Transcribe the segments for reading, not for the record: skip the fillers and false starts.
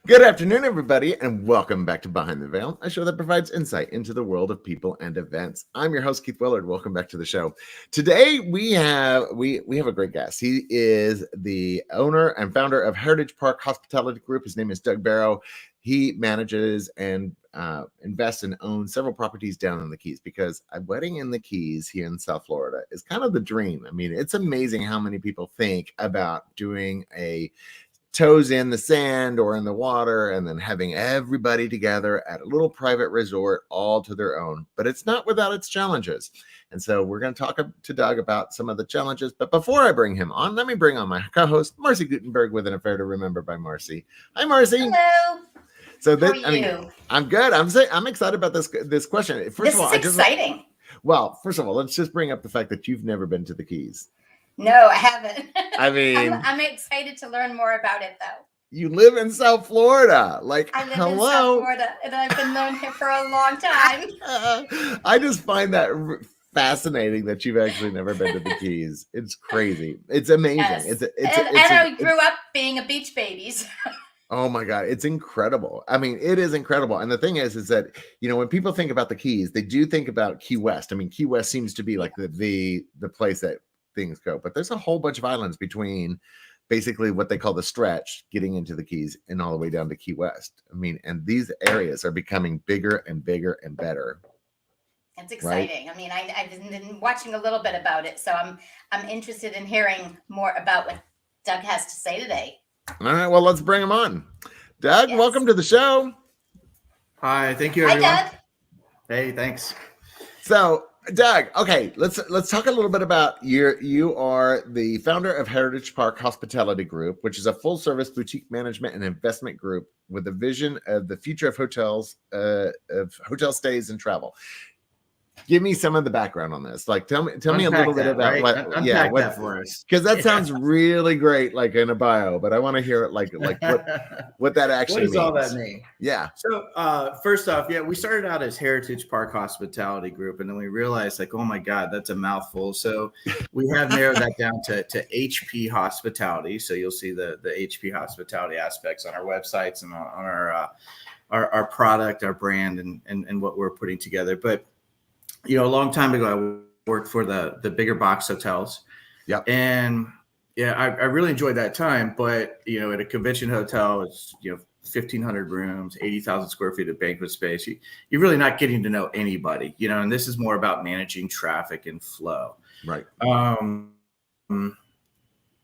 Good afternoon, everybody, and welcome back to Behind the Veil, a show that provides insight into the world of people and events. I'm your host, Keith Willard. Welcome back to the show. Today, we have a great guest. He is the owner and founder of Heritage Park Hospitality Group. His name is Doug Barrow. He manages and invests and owns several properties down in the Keys, because a wedding in the Keys here in South Florida is kind of the dream. I mean, it's amazing how many people think about doing a toes in the sand or in the water and then having everybody together at a little private resort all to their own. But it's not without its challenges. And so we're going to talk to Doug about some of the challenges. But before I bring him on, let me bring on my co-host, Marcy Gutenberg, with an affair to remember by Marcy. Hi, Marcy. Hello. So How are you? I'm good. I'm excited about this question. First of all, exciting. First of all, let's just bring up the fact that you've never been to the Keys. No, I haven't. I mean, I'm excited to learn more about it, though. You live in South Florida. I live in South Florida, and I've been known here for a long time. I just find that fascinating that you've actually never been to the Keys. It's crazy. It's amazing. Yes. I grew up being a beach baby. So. Oh my God, it's incredible. I mean, it is incredible. And the thing is that, when people think about the Keys, they do think about Key West. I mean, Key West seems to be like the place that things go, but there's a whole bunch of islands between basically what they call the stretch, getting into the Keys, and all the way down to Key West. I mean, and these areas are becoming bigger and bigger and better. It's exciting. Right? I mean, I've been watching a little bit about it, so I'm interested in hearing more about what Doug has to say today. All right, well, let's bring him on. Doug, yes. Welcome to the show. Hi, thank you, everyone. Hi, Doug. Hey, thanks. So, Doug, okay, let's talk a little bit about you are the founder of Heritage Park Hospitality Group, which is a full-service boutique management and investment group with a vision of the future of hotels, of hotel stays and travel. Give me some of the background on this. Like, tell me a little bit about unpack that for us, because that sounds really great, like in a bio. But I want to hear it, like what that actually means. What does all that mean? Yeah. So first off, we started out as Heritage Park Hospitality Group, and then we realized, like, oh my God, that's a mouthful. So we have narrowed that down to HP Hospitality. So you'll see the HP Hospitality aspects on our websites and on our product, our brand, and what we're putting together. But a long time ago, I worked for the bigger box hotels. Yeah. And I really enjoyed that time. But, at a convention hotel, it's, 1,500 rooms, 80,000 square feet of banquet space. You're really not getting to know anybody, and this is more about managing traffic and flow. Right. In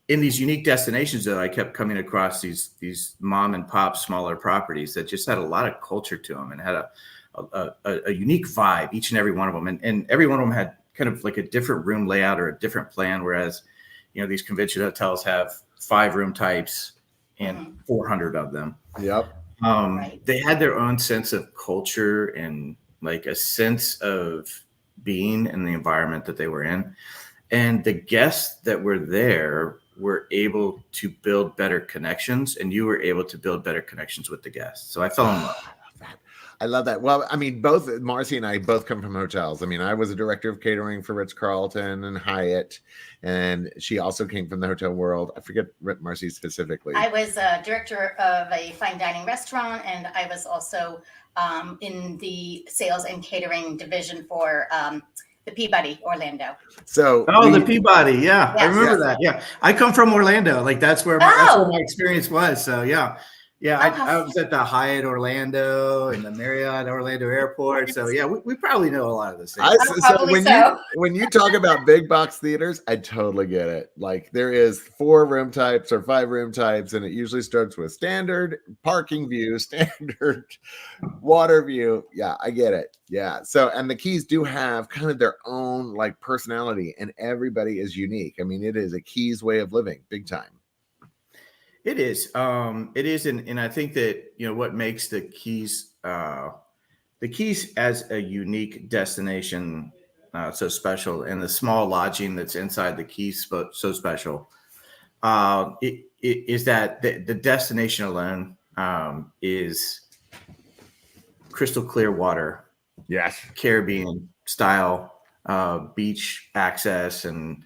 these unique destinations, though, I kept coming across these mom and pop smaller properties that just had a lot of culture to them and had a unique vibe, each and every one of them. And every one of them had kind of like a different room layout or a different plan. Whereas, these convention hotels have 5 room types and 400 of them. Yep. They had their own sense of culture and like a sense of being in the environment that they were in. And the guests that were there were able to build better connections, and you were able to build better connections with the guests. So I fell in love. I love that. Well, I mean, both Marcy and I both come from hotels. I mean, I was a director of catering for Ritz-Carlton and Hyatt, and she also came from the hotel world. I forget Marcy specifically. I was a director of a fine dining restaurant, and I was also in the sales and catering division for the Peabody, Orlando. So, the Peabody, yeah, yes. I remember that. Yeah, I come from Orlando. Like that's where my experience was. So yeah. Yeah, I was at the Hyatt Orlando and the Marriott Orlando Airport. So yeah, we probably know a lot of this. When you talk about big box theaters, I totally get it. Like there is 4 room types or 5 room types, and it usually starts with standard parking view, standard water view. Yeah, I get it. Yeah. So, and the Keys do have kind of their own like personality, and everybody is unique. I mean, it is a Keys way of living, big time. It is. It is. And I think that, what makes the Keys as a unique destination so special, and the small lodging that's inside the Keys so special, it is that the destination alone is crystal clear water. Yes. Caribbean style beach access and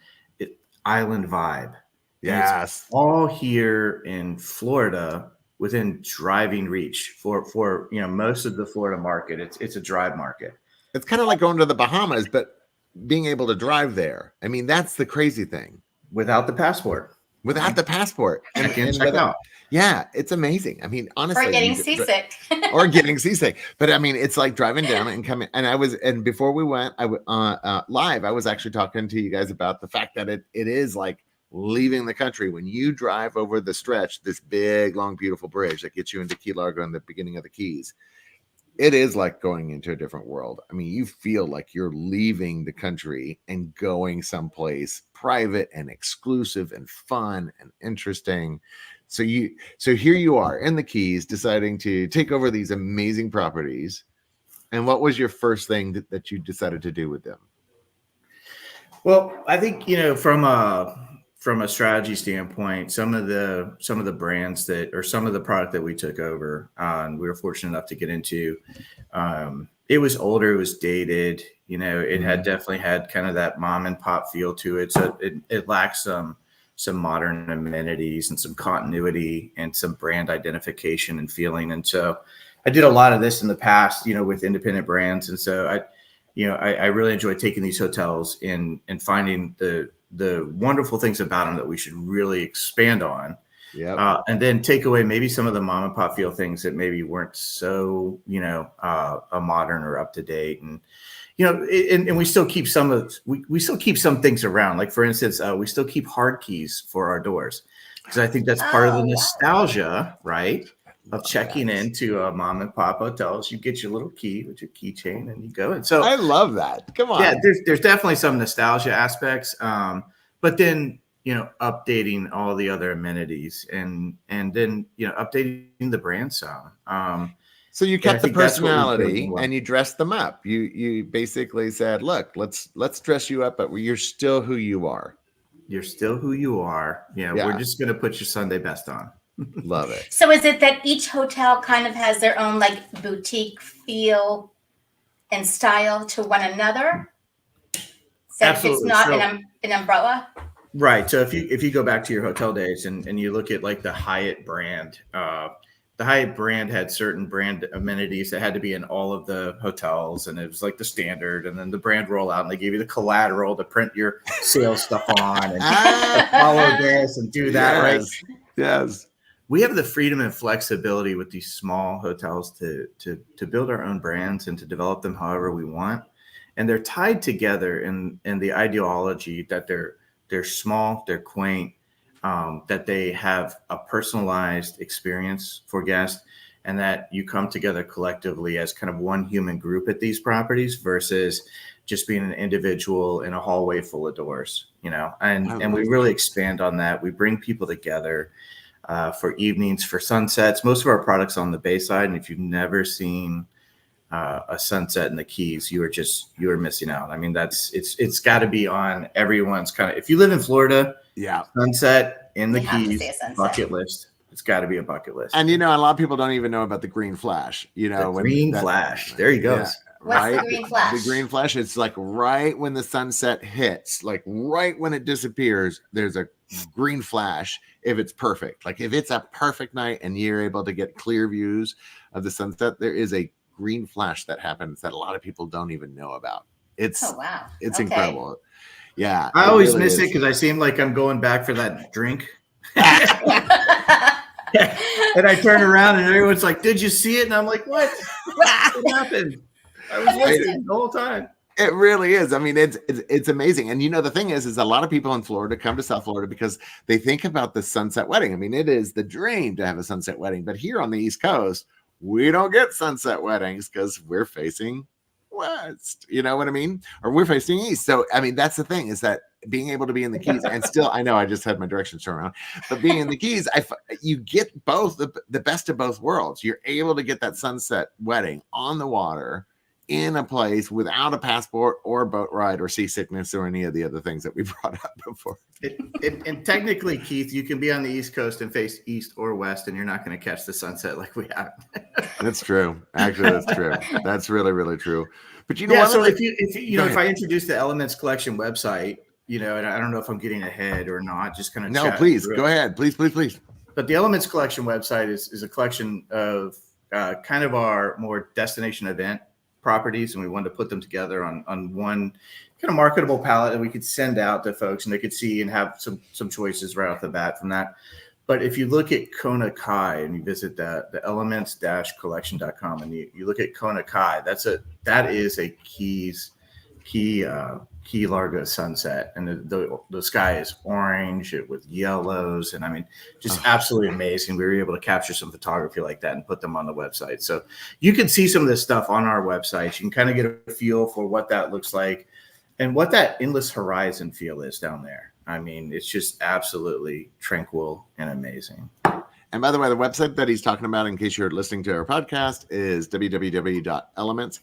island vibe. Yes. All here in Florida within driving reach for most of the Florida market. It's a drive market. It's kind of like going to the Bahamas, but being able to drive there. I mean, that's the crazy thing. Without the passport. Without the passport. Check in, check out. Yeah, it's amazing. I mean, honestly. Or getting seasick. Or getting seasick. But I mean, it's like driving down and coming. And before we went live, I was actually talking to you guys about the fact that it is like leaving the country. When you drive over the stretch, this big, long, beautiful bridge that gets you into Key Largo in the beginning of the Keys, it is like going into a different world. I mean, you feel like you're leaving the country and going someplace private and exclusive and fun and interesting. So here you are in the Keys deciding to take over these amazing properties. And what was your first thing that you decided to do with them? Well, I think, from a strategy standpoint, some of the brands some of the product that we took over, and we were fortunate enough to get into, it was older, it was dated, it had definitely had kind of that mom and pop feel to it. So it lacked some modern amenities and some continuity and some brand identification and feeling. And so I did a lot of this in the past, with independent brands. And so I really enjoyed taking these hotels and finding the wonderful things about them that we should really expand on. Yeah. And then take away maybe some of the mom and pop feel things that maybe weren't so, a modern or up to date. And, and we still keep we still keep some things around. Like, for instance, we still keep hard keys for our doors, because I think that's part of the nostalgia, right? Of checking into a mom and pop hotels. You get your little key with your keychain and you go. And so I love that. Come on. Yeah, there's definitely some nostalgia aspects. But then, updating all the other amenities and then, updating the brand some. So you kept the personality and you dressed them up. You basically said, look, let's dress you up, but you're still who you are. You're still who you are. Yeah. We're just going to put your Sunday best on. Love it. So is it that each hotel kind of has their own like boutique feel and style to one another? So absolutely. It's not an umbrella? Right. So if you go back to your hotel days and you look at like the Hyatt brand, the Hyatt brand had certain brand amenities that had to be in all of the hotels, and it was like the standard. And then the brand rollout, and they gave you the collateral to print your sales stuff on and follow this and do that. Yes. Right? Yes. We have the freedom and flexibility with these small hotels to build our own brands and to develop them however we want. And they're tied together in the ideology that they're small, they're quaint, that they have a personalized experience for guests, and that you come together collectively as kind of one human group at these properties versus just being an individual in a hallway full of doors, and we really expand on that. We bring people together for evenings, for sunsets. Most of our products on the Bayside, and if you've never seen a sunset in the Keys, you are missing out. I mean, it's got to be on everyone's kind of, if you live in Florida, sunset in the Keys, bucket list. It's got to be a bucket list. And a lot of people don't even know about the green flash. Flash. There he goes. What's the green flash? The green flash. It's like right when the sunset hits, like right when it disappears, there's a green flash. If it's perfect, like if it's a perfect night and you're able to get clear views of the sunset, there is a green flash that happens that a lot of people don't even know about. It's incredible. Yeah. I always miss it because I seem like I'm going back for that drink. And I turn around and everyone's like, did you see it? And I'm like, what happened? I was listening the whole time. It really is. I mean, it's amazing. And the thing is a lot of people in Florida come to South Florida because they think about the sunset wedding. I mean, it is the dream to have a sunset wedding, but here on the East Coast, we don't get sunset weddings because we're facing west, you know what I mean? Or we're facing east. So, I mean, that's the thing, is that being able to be in the Keys and still, I know I just had my directions turned around, but being in the Keys, you get both the best of both worlds. You're able to get that sunset wedding on the water in a place without a passport or a boat ride or seasickness or any of the other things that we brought up before. And technically, Keith, you can be on the East Coast and face east or west, and you're not going to catch the sunset like we have. That's true. Actually, that's true. That's really, really true. But you know, so if I introduce the Elements Collection website, and I don't know if I'm getting ahead or not, just kind of no, please go ahead, please. the Elements Collection website is a collection of kind of our more destination event properties, and we wanted to put them together on one kind of marketable palette that we could send out to folks and they could see and have some choices right off the bat from that. But if you look at Kona Kai and you visit the elements-collection.com and you look at Kona Kai, that is a Key Largo sunset, and the sky is orange with yellows, and I mean, just absolutely amazing. We were able to capture some photography like that and put them on the website, so you can see some of this stuff on our website. You can kind of get a feel for what that looks like and what that endless horizon feel is down there. I mean, it's just absolutely tranquil and amazing. And by the way, the website that he's talking about, in case you're listening to our podcast, is www.elements,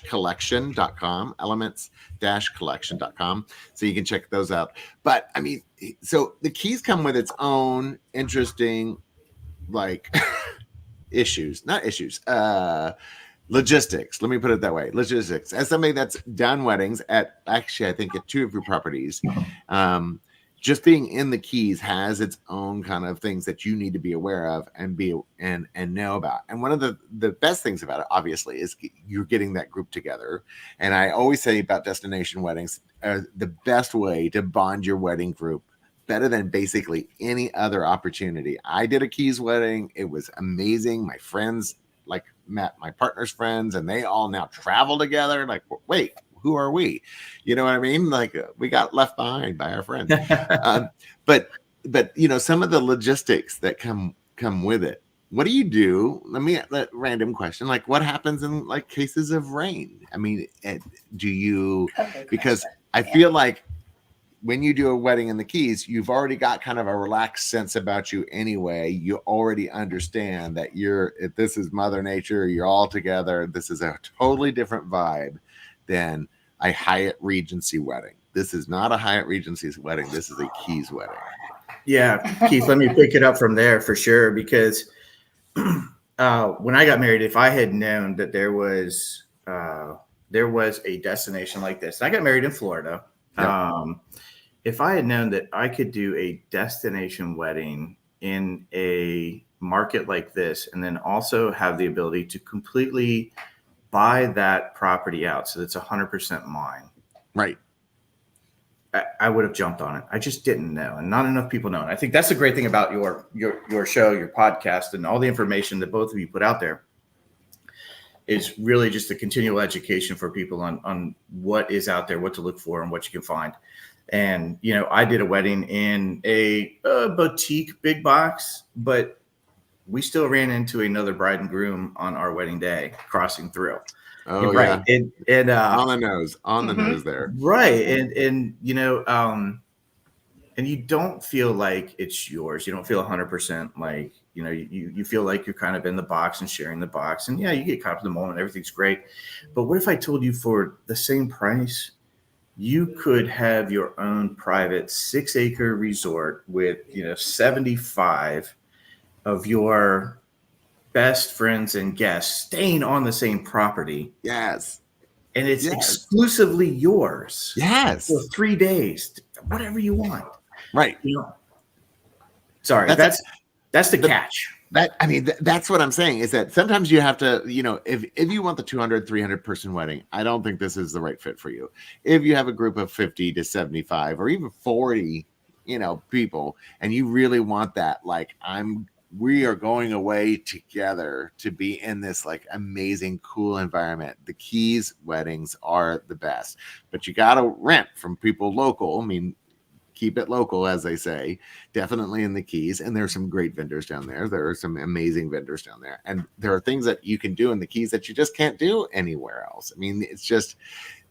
collection.com, elements-collection.com. So you can check those out. But I mean, so the keys come with its own interesting, like, logistics. Let me put it that way. Logistics. As somebody that's done weddings at, actually, I think at 2 of your properties, just being in the Keys has its own kind of things that you need to be aware of and know about. And one of the best things about it, obviously, is you're getting that group together. And I always say about destination weddings, the best way to bond your wedding group, better than basically any other opportunity. I did a Keys wedding. It was amazing. My friends met my partner's friends, and they all now travel together. Like, wait, who are we? You know what I mean? Like, we got left behind by our friends. But you know, some of the logistics that come with it. What do you do? Random question. Like, what happens in like cases of rain? I mean, do you? Because I feel like when you do a wedding in the Keys, you've already got kind of a relaxed sense about you anyway. You already understand that if this is Mother Nature, you're all together. This is a totally different vibe than a Hyatt Regency wedding. This is not a Hyatt Regency wedding. This is a Keys wedding. Yeah, Keith, let me pick it up from there for sure. Because when I got married, if I had known that there was a destination like this, I got married in Florida. Yep. If I had known that I could do a destination wedding in a market like this, and then also have the ability to completely buy that property out, so it's 100% mine. Right. I would have jumped on it. I just didn't know, and not enough people know. And I think that's the great thing about your show, your podcast, and all the information that both of you put out there is really just a continual education for people on what is out there, what to look for, and what you can find. And, you know, I did a wedding in a boutique big box, but we still ran into another bride and groom on our wedding day crossing through. Oh, right. Yeah. And on the nose there. Right. And, you know, and you don't feel like it's yours. You don't feel 100% like, you know, you feel like you're kind of in the box and sharing the box. And yeah, you get caught up in the moment. Everything's great. But what if I told you for the same price, you could have your own private 6-acre resort with, you know, 75 of your best friends and guests staying on the same property. Yes. And it's exclusively yours. Yes. For 3 days, whatever you want. Right. You know, sorry, that's the catch. That's what I'm saying, is that sometimes you have to, you know, if you want the 200, 300 person wedding, I don't think this is the right fit for you. If you have a group of 50 to 75 or even 40, you know, people, and you really want that, like, we are going away together to be in this like amazing, cool environment. The Keys weddings are the best, but you got to rent from people local. I mean, keep it local, as they say, definitely in the Keys. And there are some great vendors down there. There are some amazing vendors down there. And there are things that you can do in the Keys that you just can't do anywhere else. I mean, it's just,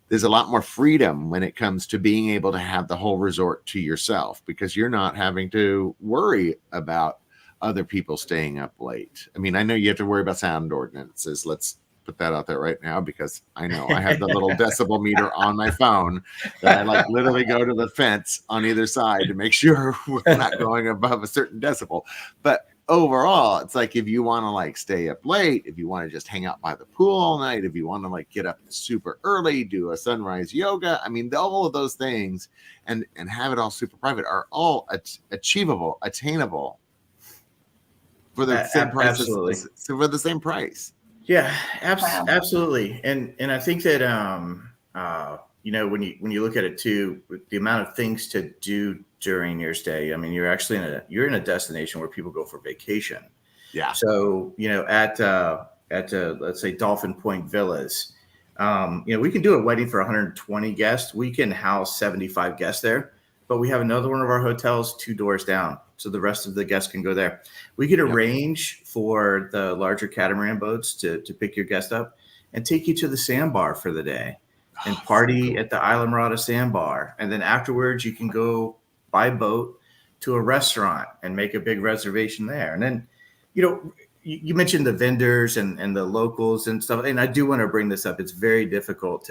there's a lot more freedom when it comes to being able to have the whole resort to yourself, because you're not having to worry about other people staying up late. I mean, I know you have to worry about sound ordinances. Let's put that out there right now, because I know I have the little decibel meter on my phone that I like literally go to the fence on either side to make sure we're not going above a certain decibel. But overall, it's like if you want to like stay up late, if you want to just hang out by the pool all night, if you want to like get up super early, do a sunrise yoga, I mean, all of those things and have it all super private are all achievable, attainable for the same price. Absolutely. For the same price. Yeah, Wow. absolutely. And I think that you know, when you look at it too, the amount of things to do during your stay, I mean, you're actually in a destination where people go for vacation. Yeah. So, you know, at let's say Dolphin Point Villas, you know, we can do a wedding for 120 guests. We can house 75 guests there, but we have another one of our hotels 2 doors down. So the rest of the guests can go there. We could arrange for the larger catamaran boats to pick your guest up and take you to the sandbar for the day and party at the Isla Mirada sandbar. And then afterwards you can go by boat to a restaurant and make a big reservation there. And then, you know, you mentioned the vendors and the locals and stuff. And I do want to bring this up. It's very difficult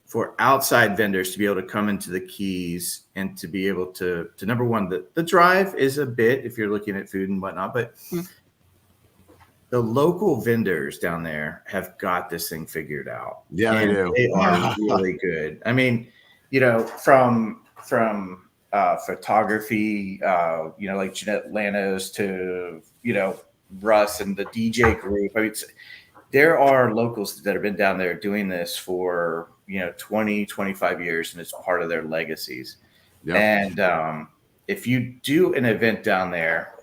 for outside vendors to be able to come into the Keys and to be able to number one, the drive is a bit if you're looking at food and whatnot, but the local vendors down there have got this thing figured out. Yeah, they do. They are really good. I mean, you know, from photography, you know, like Jeanette Lanos to, you know, Russ and the DJ group. I mean, there are locals that have been down there doing this for, you know, 20, 25 years, and it's part of their legacies. Yep. And if you do an event down there,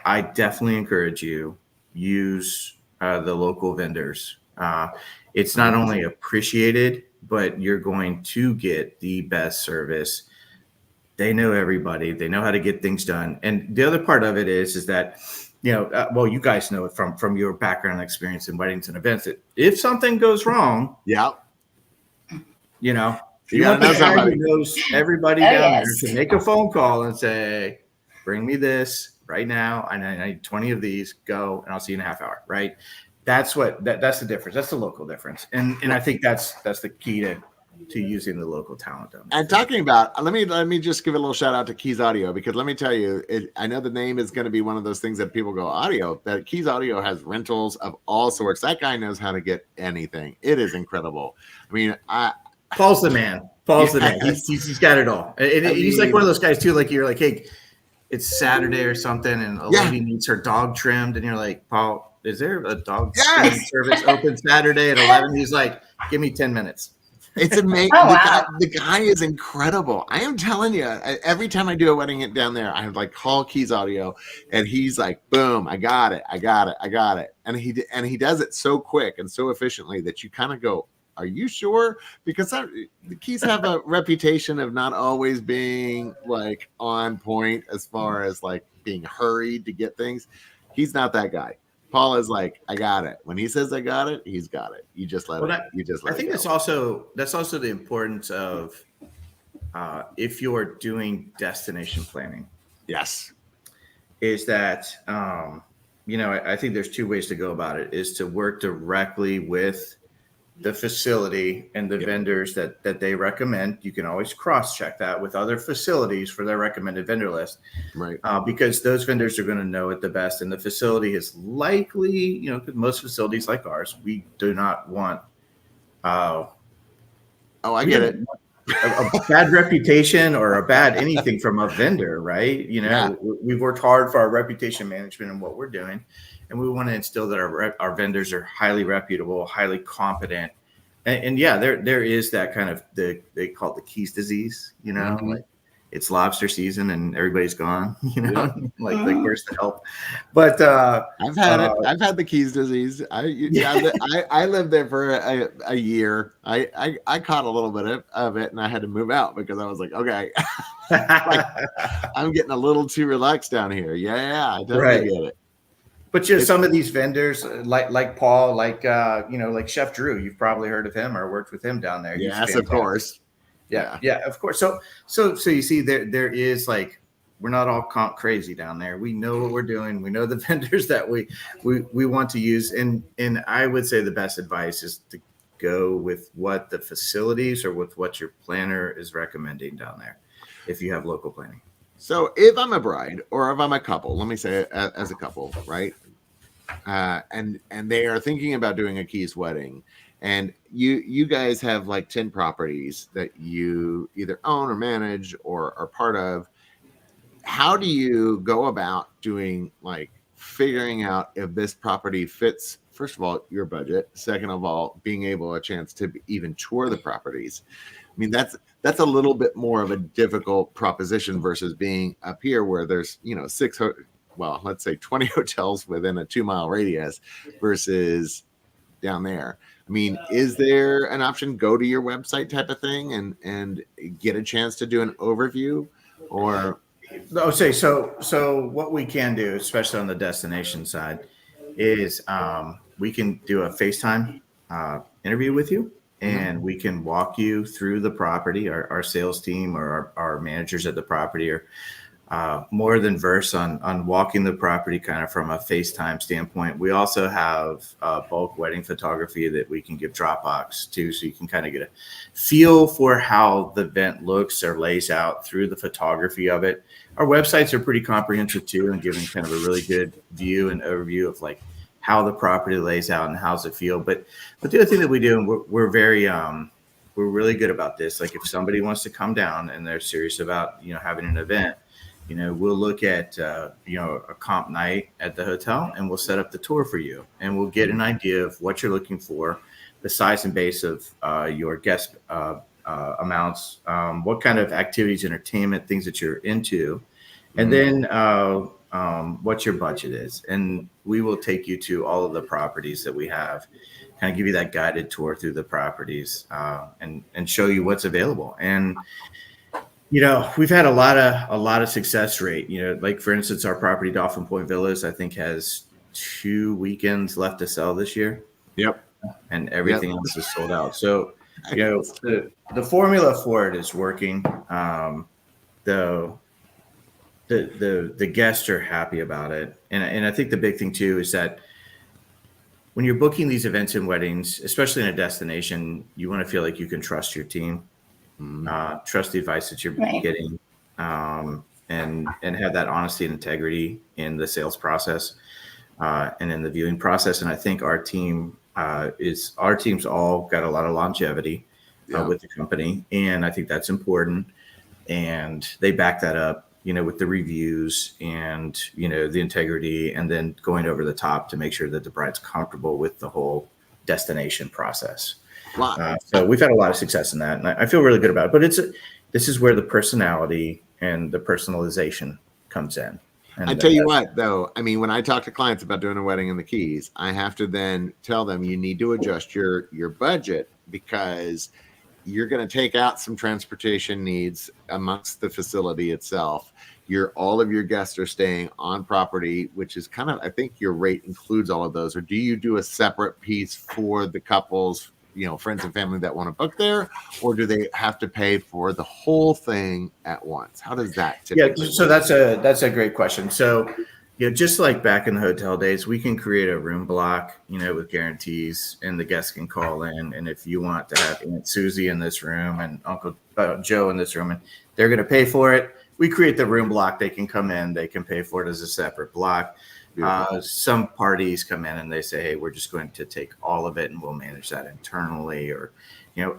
I definitely encourage you use the local vendors. It's not only appreciated, but you're going to get the best service. They know everybody. They know how to get things done. And the other part of it is that, you know, well, you guys know it from your background and experience in weddings and events, that if something goes wrong, you know, you want the guy who knows everybody down there to make a phone call and say, bring me this right now. I need 20 of these, go, and I'll see you in a half hour. Right. That's that's the difference. That's the local difference. And I think that's the key to using the local talent down there. And talking about, let me just give a little shout out to Keys Audio, because let me tell you, I know the name is going to be one of those things that people go audio, that Keys Audio has rentals of all sorts. That guy knows how to get anything. It is incredible. I mean, Paul's the man. Paul's the man. He's got it all. And he's like one of those guys too. Like you're like, hey, it's Saturday or something, and a lady needs her dog trimmed, and you're like, Paul, is there a dog service open Saturday at 11? He's like, give me 10 minutes. It's amazing. The guy is incredible. I am telling you, every time I do a wedding down there, I have like call Keys Audio, and he's like, boom, I got it. And he does it so quick and so efficiently that you kind of go, are you sure? Because the Keys have a reputation of not always being like on point as far as like being hurried to get things. He's not that guy. Paul is like, I got it. When he says I got it, he's got it. You just let it. I think that's also the importance of if you're doing destination planning. Yes. Is that you know, I think there's 2 ways to go about it. Is to work directly with the facility and the vendors that they recommend. You can always cross-check that with other facilities for their recommended vendor list, right? Because those vendors are going to know it the best, and the facility is likely, you know, because most facilities like ours, we do not want. I get it. A bad reputation or a bad anything from a vendor, right? You know, we've worked hard for our reputation management and what we're doing. And we want to instill that our vendors are highly reputable, highly competent. And there is that kind of, they call it the Keys disease, you know, like it's lobster season and everybody's gone, you know, like where's the help? But I've had it. I've had the Keys disease. I lived there for a year. I caught a little bit of it, and I had to move out because I was like, okay, like, I'm getting a little too relaxed down here. Yeah, I definitely get it. But you know, some of these vendors, like Paul, like you know, like Chef Drew, you've probably heard of him or worked with him down there. Yes, of course. Yeah, of course. So you see, there is like, we're not all comp crazy down there. We know what we're doing. We know the vendors that we want to use, and I would say the best advice is to go with what the facilities or with what your planner is recommending down there, if you have local planning. So if I'm a bride or if I'm a couple, let me say as a couple, right? And they are thinking about doing a Keys wedding, and you guys have like 10 properties that you either own or manage or are part of. How do you go about doing, like, figuring out if this property fits, first of all, your budget, second of all, being able a chance to even tour the properties? I mean, that's a little bit more of a difficult proposition versus being up here where there's, well, let's say 20 hotels within a 2-mile radius versus down there. I mean, is there an option, go to your website type of thing and get a chance to do an overview? Or So what we can do, especially on the destination side, is we can do a FaceTime interview with you, and we can walk you through the property. Our sales team or our managers at the property are more than versed on walking the property kind of from a FaceTime standpoint. We also have bulk wedding photography that we can give Dropbox to, so you can kind of get a feel for how the event looks or lays out through the photography of it. Our websites are pretty comprehensive too, and giving kind of a really good view and overview of like how the property lays out and how's it feel. But the other thing that we do, and we're really good about this. Like if somebody wants to come down and they're serious about having an event, we'll look at, a comp night at the hotel, and we'll set up the tour for you, and we'll get an idea of what you're looking for, the size and base of your guest amounts, what kind of activities, entertainment, things that you're into, and then what your budget is. And we will take you to all of the properties that we have, kind of give you that guided tour through the properties, and show you what's available. And we've had a lot of success rate. Like for instance, our property Dolphin Point Villas, I think, has 2 weekends left to sell this year. Yep. And everything else is sold out. So, the formula for it is working. The guests are happy about it. And I think the big thing too is that when you're booking these events and weddings, especially in a destination, you want to feel like you can trust your team. Trust the advice that you're getting, and have that honesty and integrity in the sales process, and in the viewing process. And I think our team's all got a lot of longevity with the company, and I think that's important. And they back that up, with the reviews and the integrity, and then going over the top to make sure that the bride's comfortable with the whole destination process. Wow. So we've had a lot of success in that, and I feel really good about it. But this is where the personality and the personalization comes in. And I tell you what, though, I mean, when I talk to clients about doing a wedding in the Keys, I have to then tell them you need to adjust your budget, because you're going to take out some transportation needs amongst the facility itself. All of your guests are staying on property, which is kind of, I think your rate includes all of those. Or do you do a separate piece for the couples, friends and family that want to book there, or do they have to pay for the whole thing at once? How does that typically work? So that's a great question. So, just like back in the hotel days, we can create a room block, with guarantees, and the guests can call in. And if you want to have Aunt Susie in this room and Uncle Joe in this room, and they're going to pay for it, we create the room block. They can come in, they can pay for it as a separate block. Some parties come in and they say, hey, we're just going to take all of it and we'll manage that internally, or,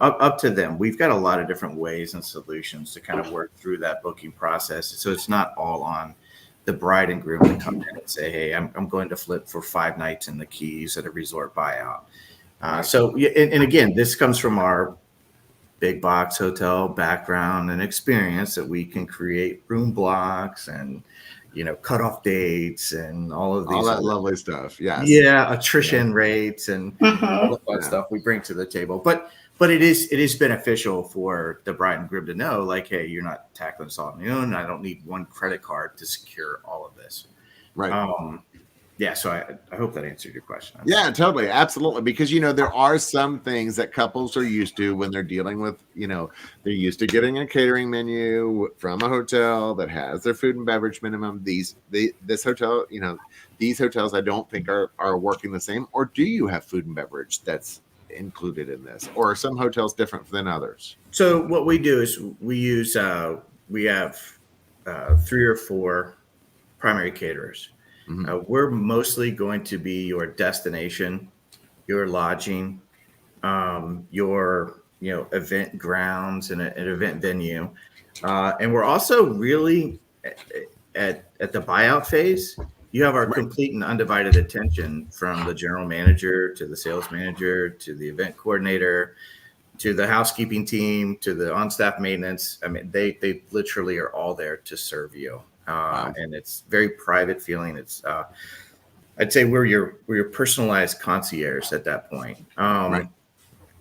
up to them. We've got a lot of different ways and solutions to kind of work through that booking process. So it's not all on the bride and groom to come in and say, hey, I'm going to flip for 5 nights in the Keys at a resort buyout. And again, this comes from our big box hotel background and experience, that we can create room blocks and cutoff dates and all that lovely stuff. Attrition rates and all that stuff we bring to the table. But it is beneficial for the bride and groom to know, like, hey, you're not tackling this all on your own. I don't need one credit card to secure all of this. Right. So I hope that answered your question. Yeah, totally. Absolutely. Because, there are some things that couples are used to when they're dealing with, they're used to getting a catering menu from a hotel that has their food and beverage minimum. This hotel, these hotels I don't think are working the same. Or do you have food and beverage that's included in this? Or are some hotels different than others? So what we do is we use, we have 3 or 4 primary caterers. We're mostly going to be your destination, your lodging, your event grounds and an event venue, and we're also really at the buyout phase. You have our complete and undivided attention, from the general manager to the sales manager to the event coordinator to the housekeeping team to the on-staff maintenance. I mean, they literally are all there to serve you, and it's very private feeling. It's I'd say we're your personalized concierge at that point.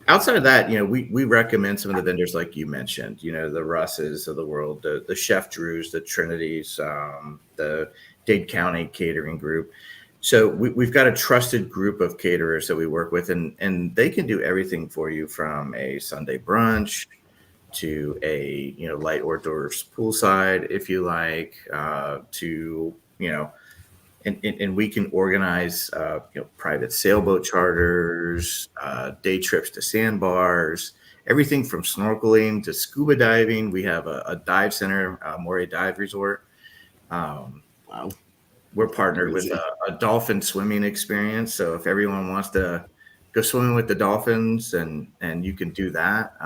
Outside of that, we recommend some of the vendors like you mentioned, the Russes of the world, the Chef Drews, the Trinities, the Dade County Catering Group. So we've got a trusted group of caterers that we work with, and they can do everything for you, from a Sunday brunch to a light hors d'oeuvres poolside, if you like, to and we can organize private sailboat charters, day trips to sandbars, everything from snorkeling to scuba diving. We have a dive center, Marriot Dive Resort. We're partnered with a dolphin swimming experience. So if everyone wants to go swimming with the dolphins, and you can do that.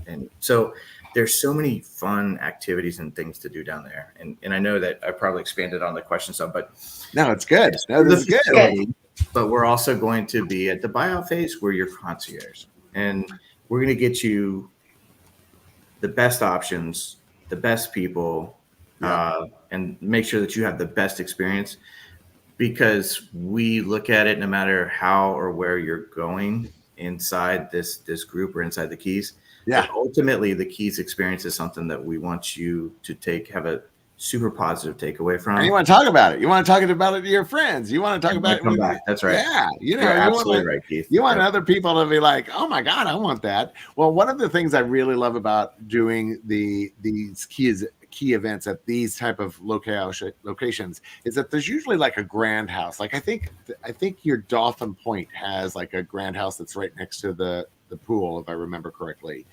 And so there's so many fun activities and things to do down there. And I know that I probably expanded on the question some, but no, it's good. No, this is good. But we're also going to be at the buyout phase where you're concierge, and we're going to get you the best options, the best people, and make sure that you have the best experience, because we look at it no matter how or where you're going inside this group or inside the Keys. Yeah. Ultimately, the Keys experience is something that we want you to have a super positive takeaway from. And you want to talk about it. You want to talk about it to your friends. You want to talk about it. Come back. That's right. Yeah. You're absolutely right, Keith. You want other people to be like, oh my God, I want that. Well, one of the things I really love about doing these key events at these type of locations is that there's usually like a grand house. Like I think your Dolphin Point has like a grand house that's right next to the pool, if I remember correctly,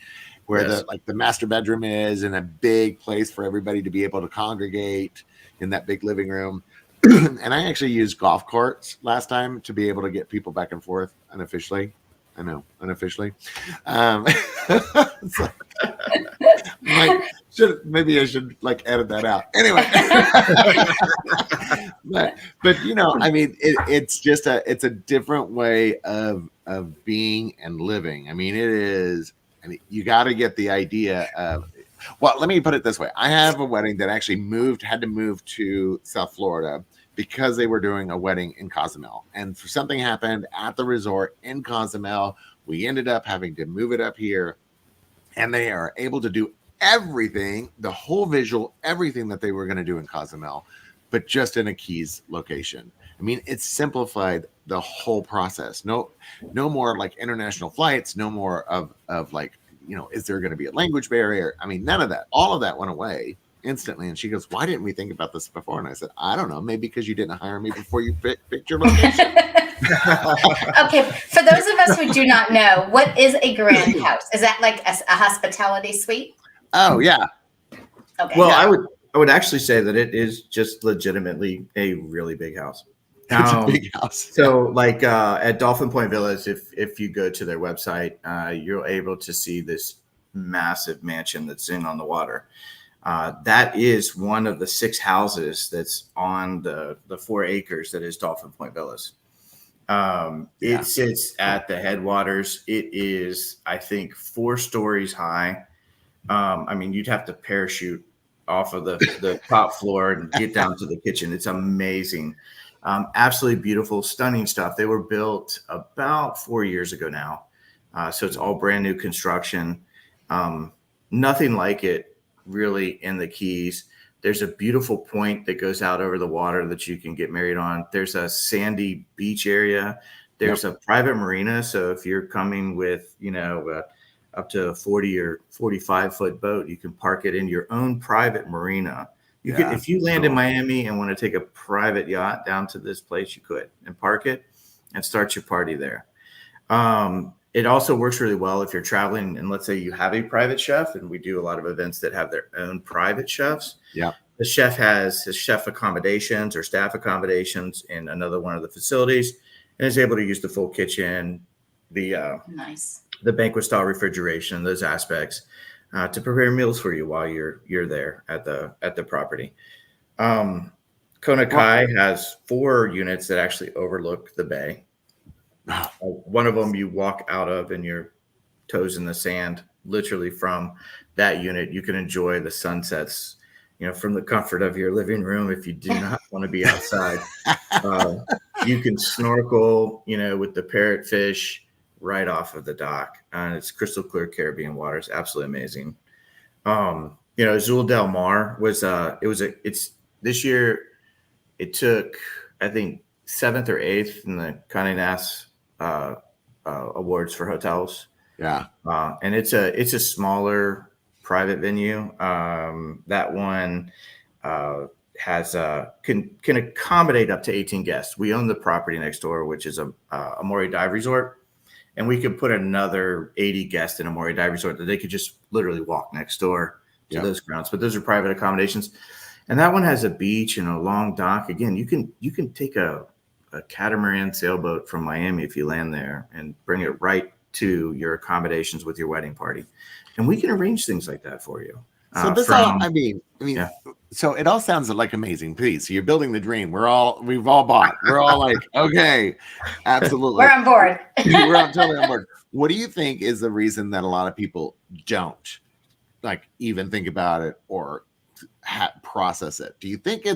where the master bedroom is, and a big place for everybody to be able to congregate in that big living room. And I actually used golf carts last time to be able to get people back and forth unofficially. I know, unofficially. Maybe I should like edit that out. Anyway, but I mean, it's just it's a different way of being and living. I mean, it is. I mean, you got to get the idea of. Well, let me put it this way. I have a wedding that actually had to move to South Florida because they were doing a wedding in Cozumel, and something happened at the resort in Cozumel. We ended up having to move it up here, and they are able to do everything, the whole visual, everything that they were going to do in Cozumel, but just in a Keys location. I mean, it's simplified the whole process. No more like international flights, no more of like, is there going to be a language barrier? I mean, none of that. All of that went away instantly. And she goes, why didn't we think about this before? And I said, I don't know, maybe because you didn't hire me before you picked your location. Okay, for those of us who do not know, what is a grand house? Is that like a hospitality suite? Oh yeah. Okay. Well, yeah. I would actually say that it is just legitimately a really big house. It's a big house. So like at Dolphin Point Villas, if you go to their website, you're able to see this massive mansion that's in on the water. That is one of the 6 houses that's on the 4 acres that is Dolphin Point Villas. It sits at the headwaters. It is, I think, 4 stories high. I mean, you'd have to parachute off of the top floor and get down to the kitchen. It's amazing. Absolutely beautiful, stunning stuff. They were built about 4 years ago now. So it's all brand new construction. Nothing like it really in the Keys. There's a beautiful point that goes out over the water that you can get married on. There's a sandy beach area. There's a private marina. So if you're coming with, up to a 40 or 45 foot boat, you can park it in your own private marina. You could, if you land in Miami and want to take a private yacht down to this place, you could, and park it and start your party there. It also works really well if you're traveling and let's say you have a private chef, and we do a lot of events that have their own private chefs. Yeah. The chef has his chef accommodations or staff accommodations in another one of the facilities, and is able to use the full kitchen, Nice. the banquet style refrigeration, those aspects to prepare meals for you while you're there at the property. Kona Kai has 4 units that actually overlook the bay. One of them you walk out of and your toes in the sand, literally from that unit. You can enjoy the sunsets, from the comfort of your living room. If you do not want to be outside, you can snorkel, with the parrotfish right off of the dock, and it's crystal clear Caribbean waters. Absolutely amazing. Azul Del Mar was it's this year. It took, I think, 7th or 8th in the Condé Nast awards for hotels. Yeah. And it's a smaller private venue. That one has can accommodate up to 18 guests. We own the property next door, which is a Amori Dive Resort, and we could put another 80 guests in a Amori Dive Resort that they could just literally walk next door to those grounds. But those are private accommodations. And that one has a beach and a long dock. Again, you can take a catamaran sailboat from Miami if you land there and bring it right to your accommodations with your wedding party. And we can arrange things like that for you. So so it all sounds like amazing. Please, so you're building the dream. We've all bought. We're all like, okay, absolutely. We're on board. We're totally on board. What do you think is the reason that a lot of people don't even think about it or process it? Do you think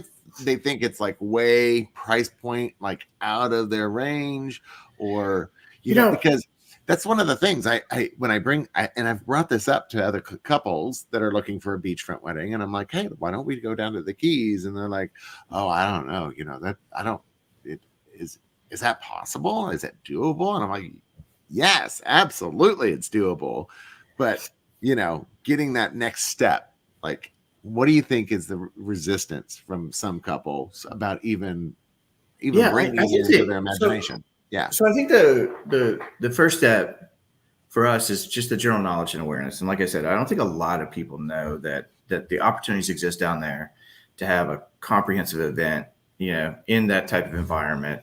they think it's like way price point, like out of their range, or because that's one of the things I've brought this up to other couples that are looking for a beachfront wedding, and I'm like, hey, why don't we go down to the Keys? And they're like, oh, I don't know, is that possible? Is it doable? And I'm like, yes, absolutely, it's doable, but getting that next step, what do you think is the resistance from some couples about even bringing it into their imagination? So I think the first step for us is just the general knowledge and awareness. And like I said, I don't think a lot of people know that the opportunities exist down there to have a comprehensive event, in that type of environment,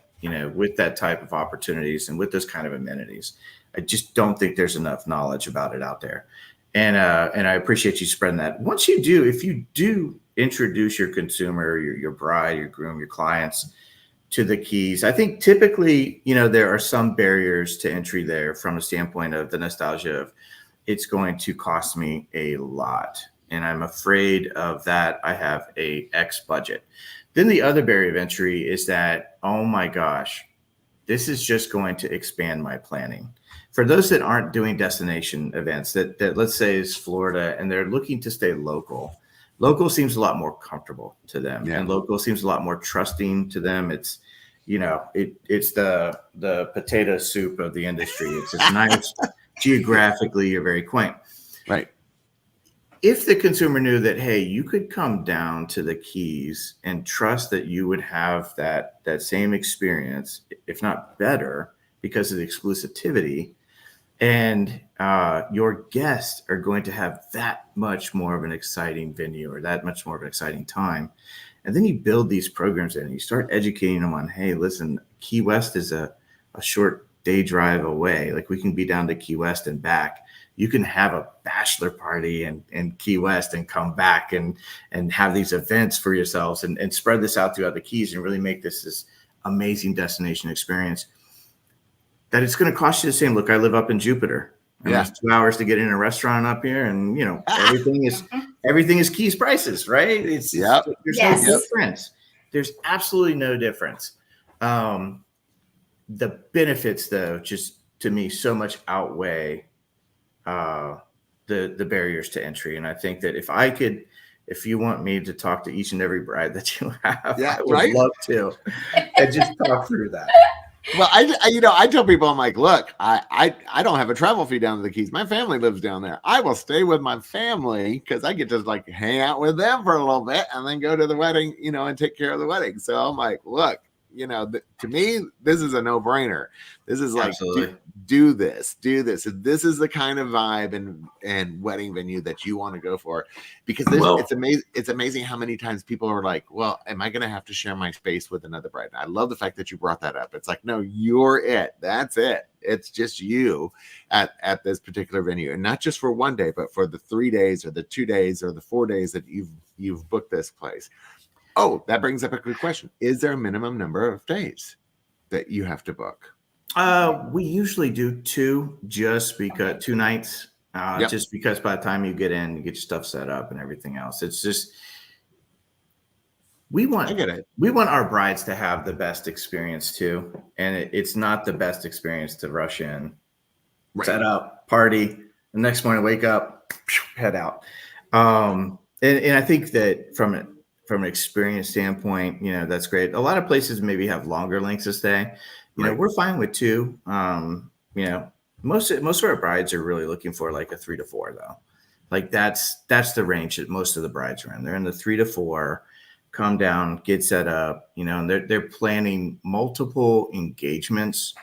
with that type of opportunities and with those kind of amenities. I just don't think there's enough knowledge about it out there. And I appreciate you spreading that. Once you do, if you do introduce your consumer, your bride, your groom, your clients to the Keys, I think typically, there are some barriers to entry there from a standpoint of the nostalgia of it's going to cost me a lot. And I'm afraid of that. I have a X budget. Then the other barrier of entry is that, oh my gosh, this is just going to expand my planning. For those that aren't doing destination events, that let's say is Florida, and they're looking to stay local seems a lot more comfortable to them, and local seems a lot more trusting to them. It's, it's the potato soup of the industry. It's just nice. Geographically, you're very quaint. Right. If the consumer knew that, hey, you could come down to the Keys and trust that you would have that same experience, if not better, because of the exclusivity, and your guests are going to have that much more of an exciting venue or that much more of an exciting time. And then you build these programs in and you start educating them on, hey, listen, Key West is a short day drive away. Like, we can be down to Key West and back. You can have a bachelor party in Key West and come back and have these events for yourselves and spread this out throughout the Keys and really make this amazing destination experience. That it's going to cost you the same. Look, I live up in Jupiter. It's 2 hours to get in a restaurant up here, and everything is Keys prices, right? There's no difference. There's absolutely no difference. The benefits, though, just to me, so much outweigh the barriers to entry. And I think that if you want me to talk to each and every bride that you have, I would love to, and just talk through that. Well, I tell people, I'm like, look, I don't have a travel fee down to the Keys. My family lives down there. I will stay with my family because I get to hang out with them for a little bit and then go to the wedding, and take care of the wedding. So I'm like, look, you know, to me, this is a no-brainer. This is like, Absolutely. do this. This is the kind of vibe and wedding venue that you want to go for, because it's amazing. It's amazing how many times people are like, well, am I going to have to share my space with another bride? And I love the fact that you brought that up. It's like, no, you're it. That's it. It's just you at this particular venue, and not just for one day, but for the 3 days or the 2 days or the 4 days that you've booked this place. Oh, that brings up a good question. Is there a minimum number of days that you have to book? We usually do 2, just because 2 nights, just because by the time you get in, you get your stuff set up and everything else. It's just, we want our brides to have the best experience too. And it's not the best experience to rush in, set up, party, the next morning, wake up, head out. And I think that from an experience standpoint, you know, that's great. A lot of places maybe have longer lengths of stay. You know, we're fine with 2. You know, most of our brides are really looking for like a 3 to 4 though. Like that's the range that most of the brides are in. They're in the 3 to 4, come down, get set up, you know, and they're planning multiple engagements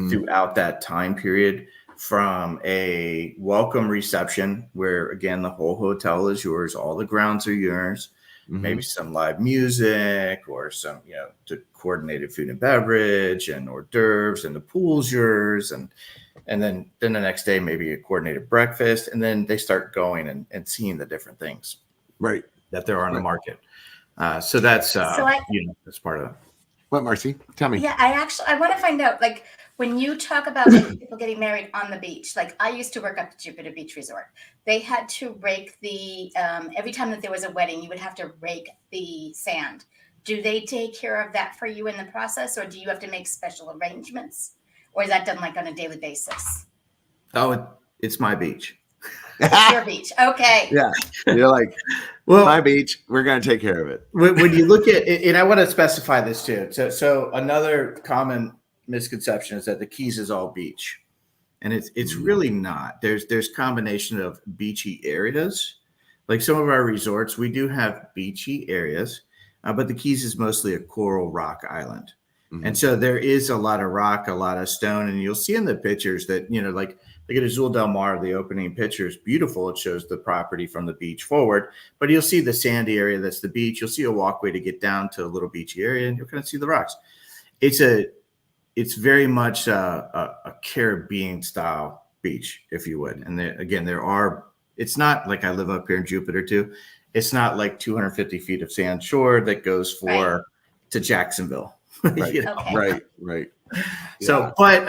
throughout that time period, from a welcome reception where, again, the whole hotel is yours. All the grounds are yours. Maybe some live music or some, you know, coordinated food and beverage and hors d'oeuvres, and the pool's yours. And then the next day, maybe a coordinated breakfast. And then they start going and seeing the different things that there are on the market. So that's, you know, that's part of it. What, Marcy? Tell me. Yeah, I want to find out, like, when you talk about people getting married on the beach, like I used to work up at Jupiter Beach Resort. They had to rake the, every time that there was a wedding, you would have to rake the sand. Do they take care of that for you in the process, or do you have to make special arrangements? Or is that done like on a daily basis? Oh, it's my beach. It's your beach. Okay. Yeah. You're like, well, my beach, we're going to take care of it. When you look at it, and I want to specify this too. So another common misconception is that the Keys is all beach, and it's really not. There's combination of beachy areas. Like some of our resorts, we do have beachy areas, but the Keys is mostly a coral rock island. And so there is a lot of rock, a lot of stone, and you'll see in the pictures that, you know, like at Azul Del Mar, the opening picture is beautiful. It shows the property from the beach forward, but you'll see the sandy area that's the beach. You'll see a walkway to get down to a little beachy area, and you'll kind of see the rocks. It's very much a Caribbean style beach, if you would. And it's not like I live up here in Jupiter too. It's not like 250 feet of sand shore that goes to Jacksonville. Right. You know? Right. So, but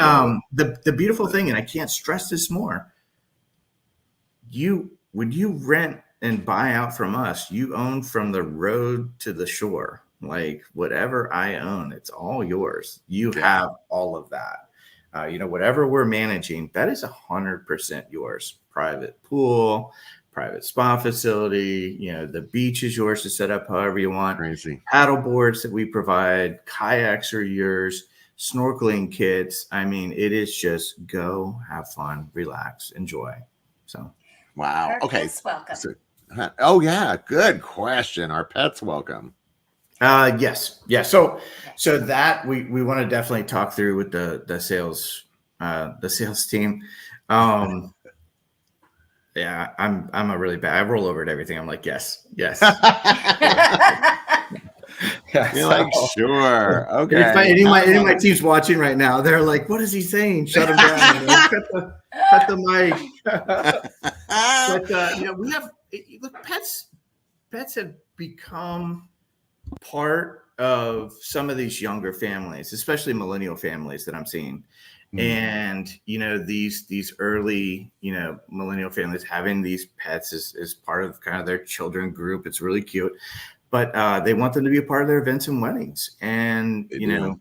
the beautiful thing, and I can't stress this more, when you rent and buy out from us, you own from the road to the shore. Like whatever I own, it's all yours. You have all of that. You know, whatever we're managing, that is 100% yours. Private pool, private spa facility, you know, the beach is yours to set up however you want. Crazy. Paddle boards that we provide, kayaks are yours, snorkeling kits. I mean, it is just go, have fun, relax, enjoy. So, wow. Our Okay. guests welcome. Oh yeah, good question. Our pets welcome. Yes. Yeah. So that we want to definitely talk through with the sales team. Yeah, I'm a really bad. I roll over at everything. I'm like, yes. You're like, sure, okay. If any of my team's watching right now, they're like, "What is he saying? Shut him down! Cut the mic." But you know, we have pets have become part of some of these younger families, especially millennial families that I'm seeing. And, you know, these early, you know, millennial families having these pets is part of kind of their children group. It's really cute, but they want them to be a part of their events and weddings. And, you know,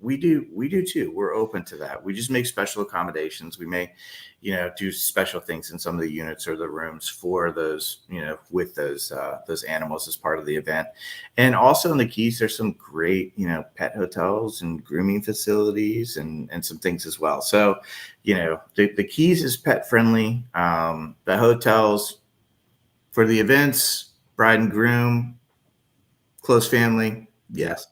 we do too. We're open to that. We just make special accommodations. We may, you know, do special things in some of the units or the rooms for those, you know, with those animals as part of the event. And also in the Keys, there's some great, you know, pet hotels and grooming facilities and some things as well. So, you know, the Keys is pet friendly. The hotels for the events, bride and groom, close family. Yes.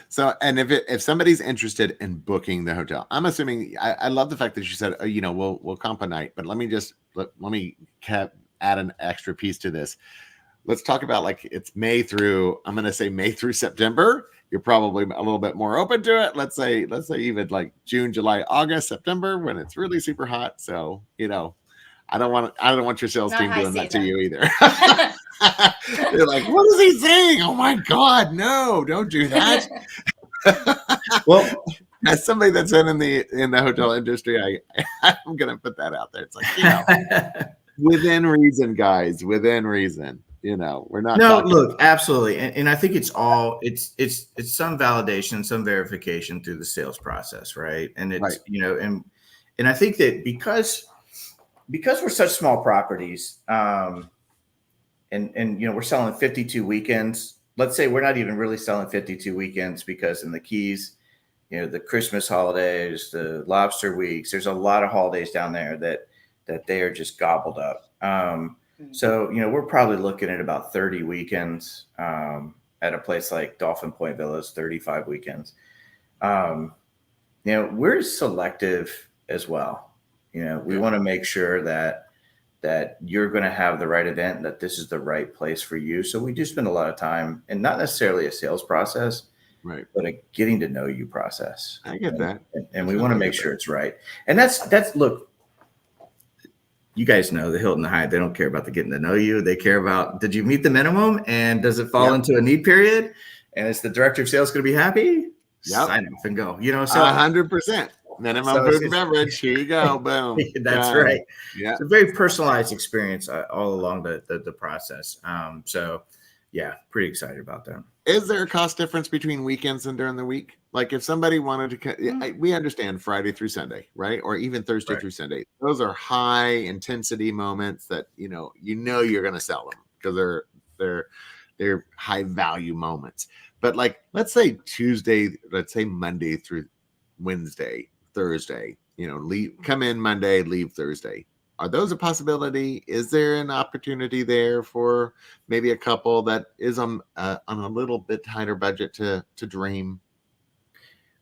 So, and if somebody's interested in booking the hotel, I'm assuming I love the fact that you said, we'll comp a night, but let me add an extra piece to this. Let's talk about like it's May through September. You're probably a little bit more open to it. Let's say even like June, July, August, September when it's really super hot. So, I don't want your sales Not team high doing that to season. you either. They're like, what is he saying? Oh my God, no, don't do that. Well, as somebody that's been in the hotel industry, I'm gonna put that out there. It's like, within reason, guys, within reason. We're not look, absolutely. And I think it's some validation, some verification through the sales process, right? And it's, right. And I think that because we're such small properties, and we're selling 52 weekends. Let's say we're not even really selling 52 weekends because in the Keys, the Christmas holidays, the lobster weeks, there's a lot of holidays down there that they are just gobbled up. So, we're probably looking at about 30 weekends at a place like Dolphin Point Villas, 35 weekends. We're selective as well. We want to make sure that you're going to have the right event, and that this is the right place for you. So we do spend a lot of time, and not necessarily a sales process, right, but a getting to know you process. I get that. And we want to make sure it's right. And that's look, you guys know the Hilton, the Hyatt, they don't care about the getting to know you. They care about, did you meet the minimum? And does it fall into a need period? And is the director of sales going to be happy? Yep. Sign off and go. So 100%. Minimum food and beverage. Here you go. Boom. That's right. Yeah. It's a very personalized experience all along the process. So yeah, pretty excited about that. Is there a cost difference between weekends and during the week? Like if somebody wanted to, we understand Friday through Sunday, right? Or even Thursday through Sunday. Those are high intensity moments that, you're going to sell them because they're high value moments. But like, let's say Monday through Wednesday, Thursday, come in Monday, leave Thursday. Are those a possibility? Is there an opportunity there for maybe a couple that is on a little bit tighter budget to dream?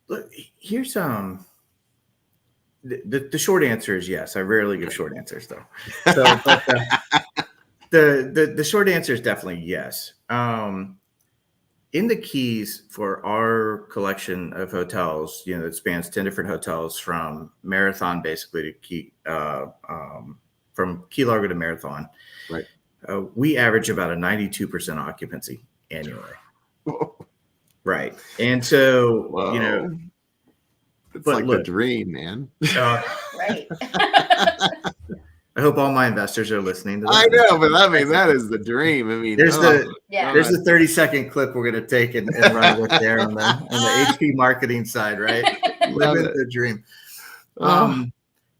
Look, here's the short answer is yes. I rarely give short answers though. So, but the short answer is definitely yes. In the Keys, for our collection of hotels, that spans 10 different hotels from Marathon basically to Key, from Key Largo to Marathon. Right. We average about a 92% occupancy annually. Whoa. Right. And so, Whoa. It's like the dream, man. Right. I hope all my investors are listening to this. I know, but that is the dream. I mean, there's the 30-second clip we're going to take and run with there on the HP marketing side, right? Living the dream.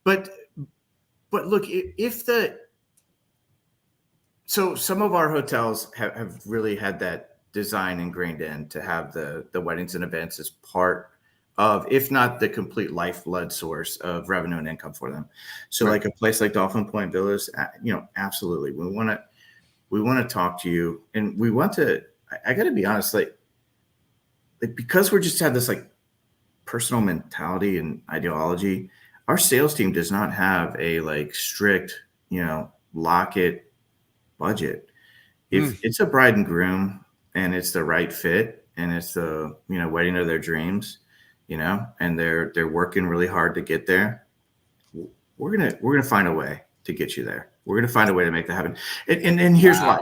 But look, so some of our hotels have really had that design ingrained in to have the weddings and events as part of, if not the complete lifeblood source of revenue and income for them. So like a place like Dolphin Point Villas, absolutely. We want to talk to you, and we want to, I got to be honest, like because we just have this like personal mentality and ideology, our sales team does not have a like strict, lock it budget. If it's a bride and groom and it's the right fit and it's the, wedding of their dreams, and they're working really hard to get there, we're gonna find a way to get you there. We're gonna find a way to make that happen. And here's why.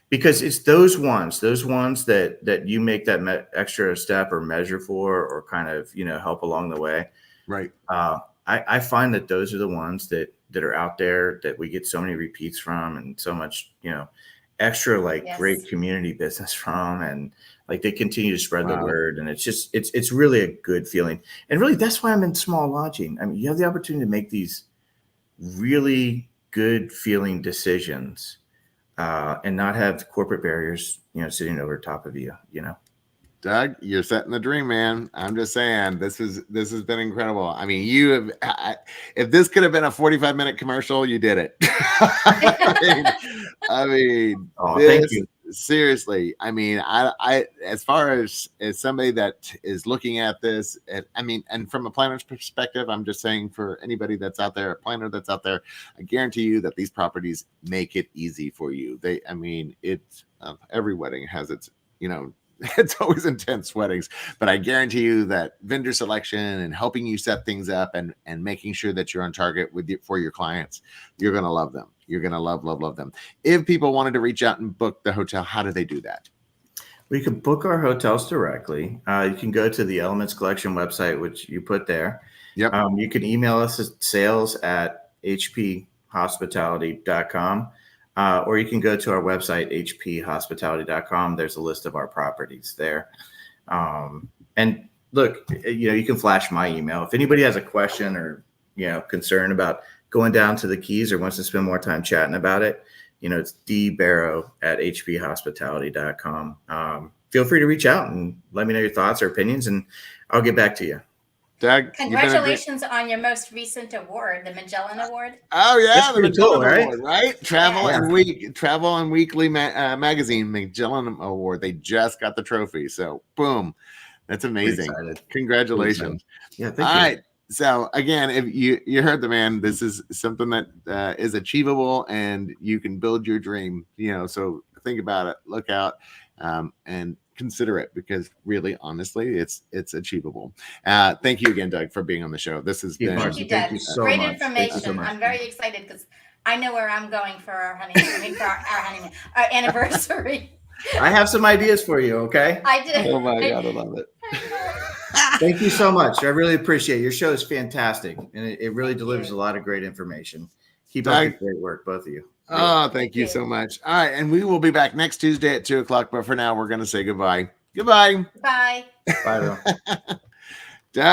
Because it's those ones that you make that extra step or measure for, or kind of, help along the way. Right. I find that those are the ones that are out there that we get so many repeats from, and so much, extra great community business from, and like they continue to spread the word, and it's really a good feeling. And really, that's why I'm in small lodging. I mean, you have the opportunity to make these really good feeling decisions, and not have corporate barriers, sitting over top of you, Doug, you're setting the dream, man. I'm just saying, this has been incredible. I mean, you have, if this could have been a 45-minute commercial, you did it. I mean, thank you. seriously, I mean, I as far as somebody that is looking at this, I mean, and from a planner's perspective, I'm just saying for anybody that's out there, a planner that's out there, I guarantee you that these properties make it easy for you. I mean, it's every wedding has its, it's always intense weddings, but I guarantee you that vendor selection and helping you set things up and making sure that you're on target for your clients, you're going to love them. You're going to love them. If people wanted to reach out and book the hotel, how do they do that? We can book our hotels directly. You can go to the Elements Collection website, which you put there. Yep. You can email us at sales@hphospitality.com. Or you can go to our website, hphospitality.com. There's a list of our properties there. And look, you can flash my email. If anybody has a question or, concern about going down to the Keys or wants to spend more time chatting about it, it's dbarrow@hphospitality.com. Feel free to reach out and let me know your thoughts or opinions, and I'll get back to you. Doug, congratulations on your most recent award, the Magellan Award. Oh yeah, that's the Magellan cool, Award, right? Travel and Weekly magazine Magellan Award. They just got the trophy, so boom, that's amazing. Congratulations! Yeah, thank you. All right. So again, if you heard the man, this is something that is achievable, and you can build your dream. So think about it, look out, and consider it, because really, honestly, it's achievable. Thank you again, Doug, for being on the show. This has been thank you, Doug. Thank you so Great much. information. So much. I'm very excited because I know where I'm going for our honeymoon, our anniversary. I have some ideas for you. Okay. I did. Oh my God, I love it. Thank you so much. I really appreciate it. Your show is fantastic, and it really delivers a lot of great information. Keep up the great work, both of you. Oh, thank you so much. All right, and we will be back next Tuesday at 2:00. But for now, we're going to say goodbye. Goodbye. Bye. Bye, Bill. Doug.